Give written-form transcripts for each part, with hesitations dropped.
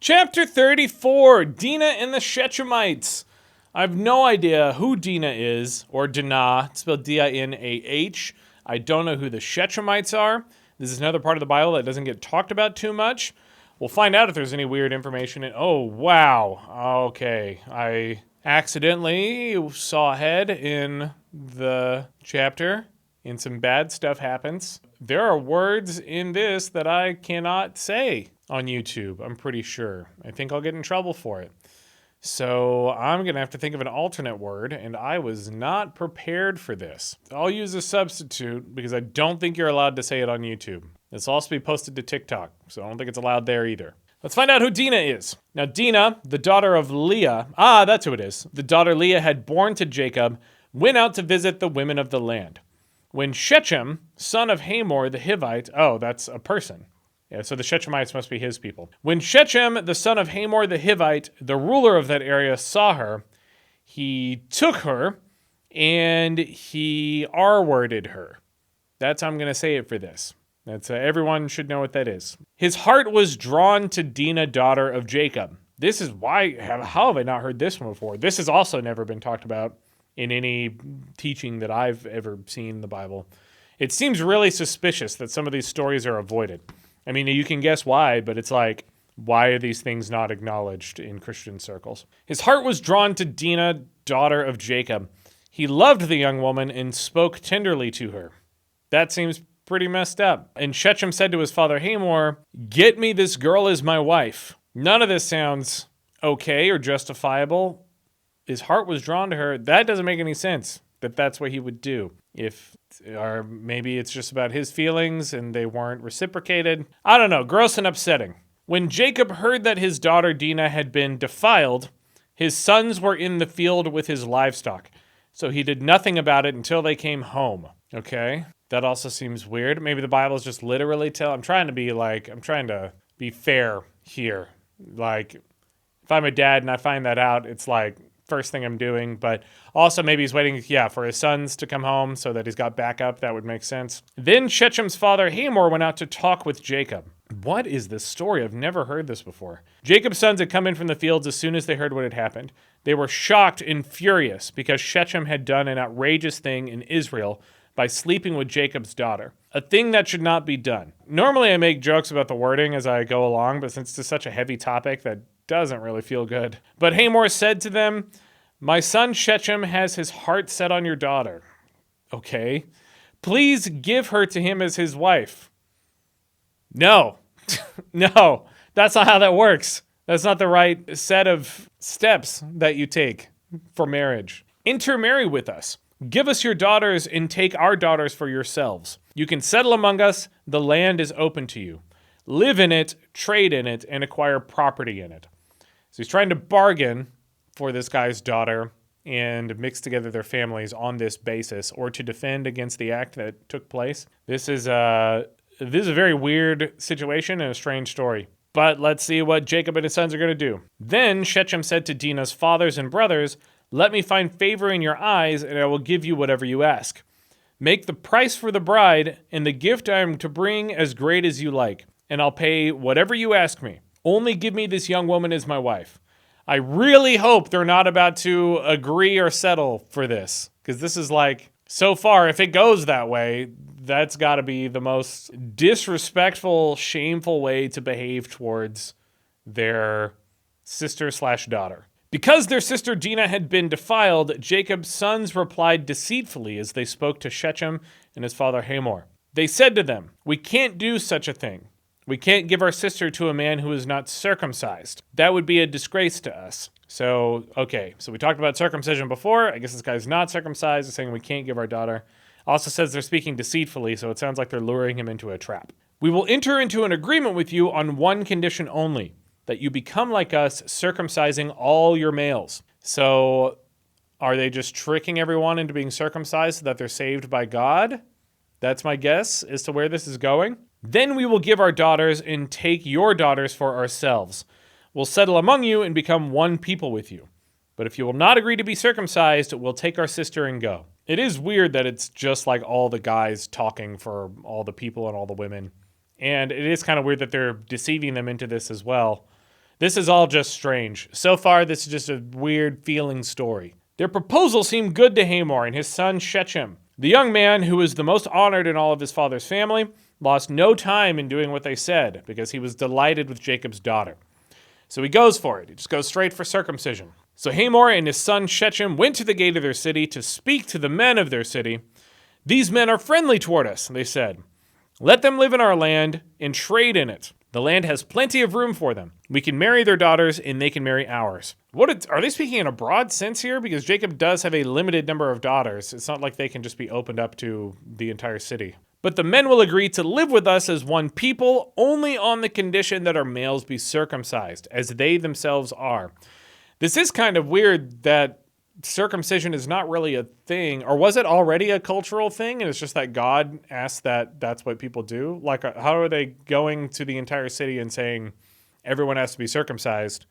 Chapter 34, Dinah and the Shechemites. I have no idea who Dinah is, or Dinah, it's spelled D-I-N-A-H. I don't know who the Shechemites are. This is another part of the Bible that doesn't get talked about too much. We'll find out if there's any weird information. Oh, wow. Okay. I accidentally saw ahead in the chapter, and some bad stuff happens. There are words in this that I cannot say on YouTube, I'm pretty sure. I think I'll get in trouble for it. So I'm going to have to think of an alternate word, and I was not prepared for this. I'll use a substitute because I don't think you're allowed to say it on YouTube. This will also be posted to TikTok, so I don't think it's allowed there either. Let's find out who Dinah is. Now, Dinah, the daughter of Leah, that's who it is. The daughter Leah had born to Jacob, went out to visit the women of the land. When Shechem, son of Hamor the Hivite, that's a person. Yeah, so the Shechemites must be his people. When Shechem, the son of Hamor the Hivite, the ruler of that area, saw her, he took her and he R-worded her. That's how I'm going to say it for this. That's everyone should know what that is. His heart was drawn to Dinah, daughter of Jacob. This is why, how have I not heard this one before? This has also never been talked about in any teaching that I've ever seen in the Bible. It seems really suspicious that some of these stories are avoided. I mean, you can guess why, but it's like, why are these things not acknowledged in Christian circles? His heart was drawn to Dinah, daughter of Jacob. He loved the young woman and spoke tenderly to her. That seems pretty messed up. And Shechem said to his father Hamor, "Get me this girl as my wife." None of this sounds okay or justifiable. His heart was drawn to her. That doesn't make any sense, that that's what he would do. Or maybe it's just about his feelings and they weren't reciprocated. I don't know, gross and upsetting. When Jacob heard that his daughter Dinah had been defiled, his sons were in the field with his livestock. So he did nothing about it until they came home. Okay, that also seems weird. Maybe the Bible is just literally I'm trying to be fair here. Like, if I'm a dad and I find that out, it's like, first thing I'm doing, but also maybe he's waiting, for his sons to come home so that he's got backup. That would make sense. Then Shechem's father Hamor went out to talk with Jacob. What is this story? I've never heard this before. Jacob's sons had come in from the fields as soon as they heard what had happened. They were shocked and furious because Shechem had done an outrageous thing in Israel by sleeping with Jacob's daughter, a thing that should not be done. Normally I make jokes about the wording as I go along, but since it's such a heavy topic that doesn't really feel good. But Hamor said to them, "My son Shechem has his heart set on your daughter. Okay. Please give her to him as his wife." No. No. That's not how that works. That's not the right set of steps that you take for marriage. Intermarry with us. Give us your daughters and take our daughters for yourselves. You can settle among us. The land is open to you. Live in it, trade in it, and acquire property in it. So he's trying to bargain for this guy's daughter and mix together their families on this basis, or to defend against the act that took place. This is a very weird situation and a strange story. But let's see what Jacob and his sons are going to do. Then Shechem said to Dinah's fathers and brothers, "Let me find favor in your eyes, and I will give you whatever you ask. Make the price for the bride and the gift I am to bring as great as you like, and I'll pay whatever you ask me. Only give me this young woman as my wife." I really hope they're not about to agree or settle for this, because this is like, so far, if it goes that way, that's got to be the most disrespectful, shameful way to behave towards their sister/daughter. Because their sister Dinah had been defiled, Jacob's sons replied deceitfully as they spoke to Shechem and his father Hamor. They said to them, "We can't do such a thing. We can't give our sister to a man who is not circumcised. That would be a disgrace to us." So we talked about circumcision before. I guess this guy's not circumcised. They're saying we can't give our daughter. Also says they're speaking deceitfully, so it sounds like they're luring him into a trap. "We will enter into an agreement with you on one condition only, that you become like us, circumcising all your males." So are they just tricking everyone into being circumcised so that they're saved by God? That's my guess as to where this is going. "Then we will give our daughters and take your daughters for ourselves. We'll settle among you and become one people with you. But if you will not agree to be circumcised, we'll take our sister and go." It is weird that it's just like all the guys talking for all the people and all the women. And it is kind of weird that they're deceiving them into this as well. This is all just strange. So far, this is just a weird feeling story. Their proposal seemed good to Hamor and his son Shechem. The young man, who was the most honored in all of his father's family, lost no time in doing what they said because he was delighted with Jacob's daughter. So he goes for it. He just goes straight for circumcision. So Hamor and his son Shechem went to the gate of their city to speak to the men of their city. "These men are friendly toward us," they said. "Let them live in our land and trade in it. The land has plenty of room for them. We can marry their daughters and they can marry ours." Are they speaking in a broad sense here? Because Jacob does have a limited number of daughters. It's not like they can just be opened up to the entire city. "But the men will agree to live with us as one people only on the condition that our males be circumcised, as they themselves are." This is kind of weird that circumcision is not really a thing, or was it already a cultural thing and it's just that God asked that that's what people do? Like, how are they going to the entire city and saying everyone has to be circumcised?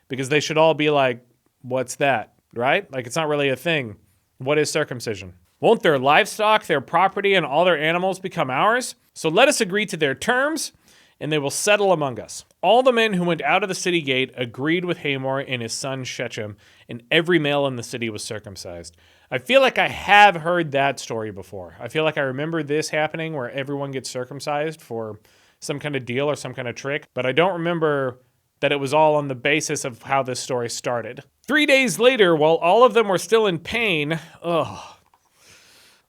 Because they should all be like, what's that, right? Like, it's not really a thing. What is circumcision? "Won't their livestock, their property, and all their animals become ours? So let us agree to their terms, and they will settle among us." All the men who went out of the city gate agreed with Hamor and his son Shechem, and every male in the city was circumcised. I feel like I have heard that story before. I feel like I remember this happening where everyone gets circumcised for some kind of deal or some kind of trick, but I don't remember that it was all on the basis of how this story started. 3 days later, while all of them were still in pain,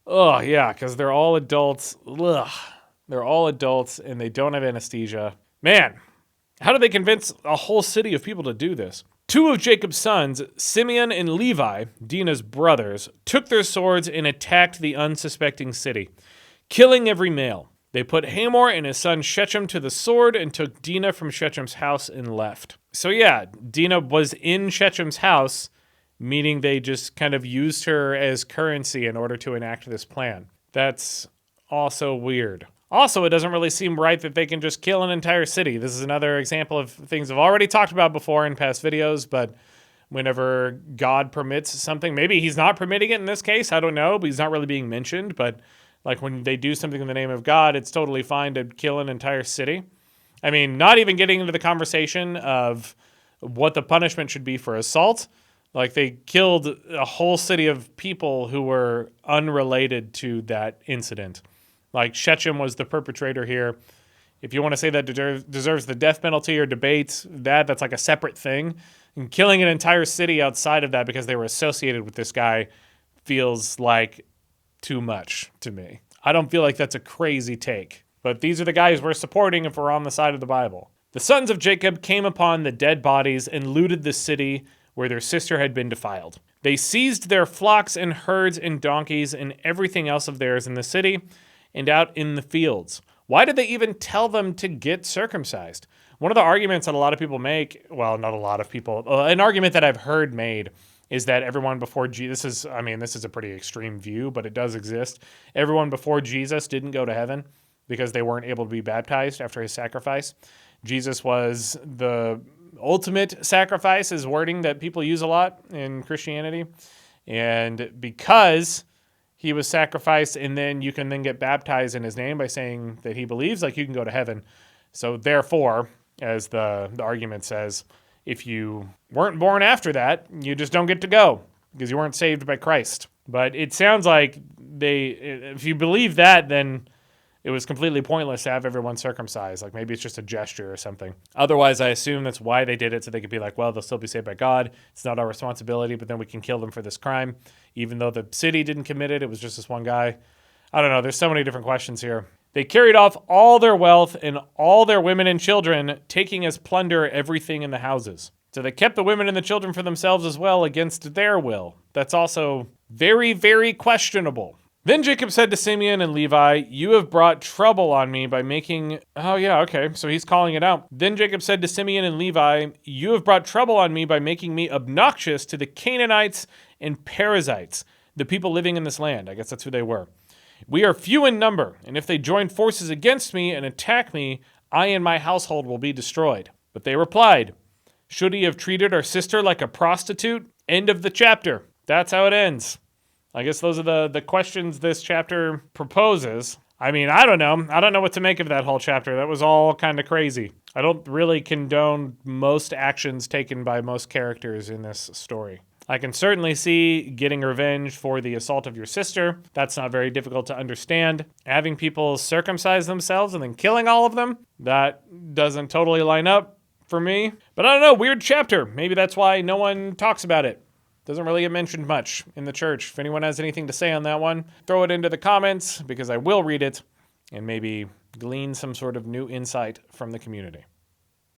yeah, because they're all adults. They're all adults and they don't have anesthesia. Man, how do they convince a whole city of people to do this? 2 of Jacob's sons, Simeon and Levi, Dinah's brothers, took their swords and attacked the unsuspecting city, killing every male. They put Hamor and his son Shechem to the sword and took Dinah from Shechem's house and left. So yeah, Dinah was in Shechem's house, meaning they just kind of used her as currency in order to enact this plan. That's also weird. Also, it doesn't really seem right that they can just kill an entire city. This is another example of things I've already talked about before in past videos, but whenever God permits something, maybe he's not permitting it in this case, I don't know, but he's not really being mentioned, but like when they do something in the name of God, it's totally fine to kill an entire city. I mean, not even getting into the conversation of what the punishment should be for assault. Like, they killed a whole city of people who were unrelated to that incident. Like, Shechem was the perpetrator here. If you want to say that deserves the death penalty or debate, that's like a separate thing. And killing an entire city outside of that because they were associated with this guy feels like too much to me. I don't feel like that's a crazy take. But these are the guys we're supporting if we're on the side of the Bible. The sons of Jacob came upon the dead bodies and looted the city where their sister had been defiled. They seized their flocks and herds and donkeys and everything else of theirs in the city and out in the fields. Why did they even tell them to get circumcised? One of the arguments that a lot of people make, well, not a lot of people, an argument that I've heard made is that everyone before Jesus, this is a pretty extreme view, but it does exist. Everyone before Jesus didn't go to heaven because they weren't able to be baptized after his sacrifice. Jesus was the ultimate sacrifice, is wording that people use a lot in Christianity. And because he was sacrificed and then you can then get baptized in his name by saying that he believes, like, you can go to heaven. So therefore, as the argument says, if you weren't born after that, you just don't get to go because you weren't saved by Christ. But it sounds like if you believe that, then it was completely pointless to have everyone circumcised. Like, maybe it's just a gesture or something. Otherwise, I assume that's why they did it, so they could be like, well, they'll still be saved by God. It's not our responsibility, but then we can kill them for this crime. Even though the city didn't commit it, it was just this one guy. I don't know. There's so many different questions here. They carried off all their wealth and all their women and children, taking as plunder everything in the houses. So they kept the women and the children for themselves as well against their will. That's also very, very questionable. Then Jacob said to Simeon and Levi, "You have brought trouble on me by making..." Oh yeah, okay, so he's calling it out. Then Jacob said to Simeon and Levi, "You have brought trouble on me by making me obnoxious to the Canaanites and Perizzites, the people living in this land." I guess that's who they were. "We are few in number, and if they join forces against me and attack me, I and my household will be destroyed." But they replied, "Should he have treated our sister like a prostitute?" End of the chapter. That's how it ends. I guess those are the questions this chapter proposes. I mean, I don't know. I don't know what to make of that whole chapter. That was all kind of crazy. I don't really condone most actions taken by most characters in this story. I can certainly see getting revenge for the assault of your sister. That's not very difficult to understand. Having people circumcise themselves and then killing all of them, that doesn't totally line up for me. But I don't know, weird chapter. Maybe that's why no one talks about it. Doesn't really get mentioned much in the church. If anyone has anything to say on that one, throw it into the comments because I will read it and maybe glean some sort of new insight from the community.